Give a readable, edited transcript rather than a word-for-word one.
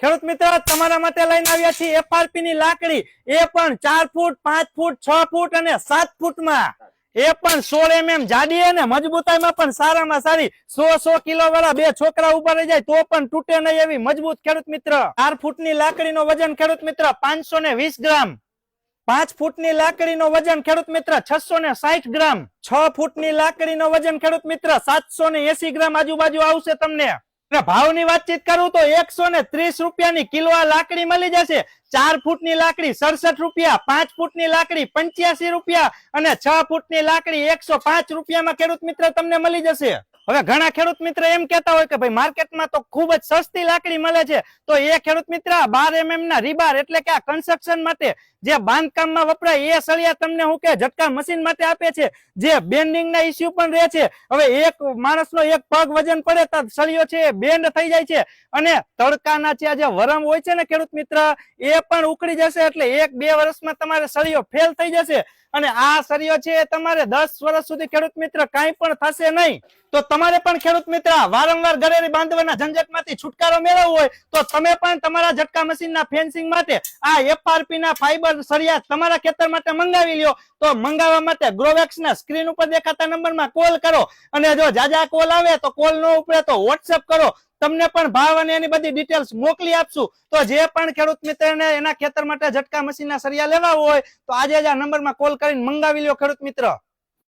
ખેડૂત મિત્ર તમારા માટે લઈને આવ્યા છીએ એફઆરપી ની લાકડી, એ પણ 4 ફૂટ 5 ફૂટ 6 ફૂટ અને 7 ફૂટમાં, એ પણ 16 mm જાડી અને મજબૂતાઈમાં પણ સારામાં સારી 100 કિલો વાળા બે છોકરા ઉભા રહી જાય તો પણ તૂટે નહીં એવી મજબૂત ખેડૂત મિત્ર 4 ફૂટની લાકડીનો વજન ખેડૂત મિત્ર 520 ગ્રામ, 5 ફૂટની લાકડીનો વજન ખેડૂત મિત્ર 660 ગ્રામ, 6 ફૂટની લાકડીનો વજન ખેડૂત મિત્ર 780 ગ્રામ આજુબાજુ આવશે તમને। ભાવની વાતચીત કરું તો 130 રૂપિયાની કિલો આ લાકડી મળી જશે। 4 ફૂટની લાકડી 67 રૂપિયા, 5 ફૂટની લાકડી 85 રૂપિયા અને 6 ફૂટની લાકડી 105 રૂપિયામાં ખેડૂત મિત્ર તમને મળી જશે। હવે ઘણા ખેડૂત મિત્ર એમ કહેતા હોય કે ભાઈ માર્કેટમાં તો ખૂબ જ સસ્તી લાકડી મળે છે, તો એ ખેડૂત મિત્ર 12 mm ના રીબાર એટલે કે આ કન્સ્ટ્રક્શન માટે જે બાંધકામમાં વપરાય એ સળિયા તમને હું કે ઝટકા મશીન માટે આપે છે, જે બેન્ડિંગ ના ઇસ્યુ પણ રહે છે। હવે એક માણસનો એક પગ વજન પડે તો સળિયો છે એ બેન્ડ થઈ જાય છે અને તડકાના જે વરમ હોય છે ને ખેડૂત મિત્ર એ પણ ઉકળી જશે, એટલે 1-2 વર્ષમાં તમારે સળિયો ફેલ થઈ જશે અને આ સળિયો છે તમારે 10 વર્ષ સુધી ખેડૂત મિત્ર કાંઈ પણ થશે નહીં। તો તમારે પણ ખેડૂત મિત્ર વારંવાર ગરેરી બાંધવાના ઝંઝટમાંથી છુટકારો મેળવવો હોય તો તમે પણ તમારા ઝટકા મશીનના ફેન્સિંગ માટે આ એફઆરપી ના ફાઈબર સળિયા તમારા ખેતર માટે મંગાવી લ્યો। તો મંગાવવા માટે ગ્રોવેક્સ ના સ્ક્રીન ઉપર દેખાતા નંબરમાં કોલ કરો અને જો જાજા કોલ આવે તો કોલ ન ઉપડે તો વોટ્સએપ કરો, તમને પણ ભાવ અને એની બધી ડિટેલ્સ મોકલી આપશું। તો જે પણ ખેડૂત મિત્રને એના ખેતર માટે ઝટકા મશીનના સળિયા લેવા હોય તો આજે જ આ નંબરમાં કોલ કરીને મંગાવી લ્યો ખેડૂત મિત્ર।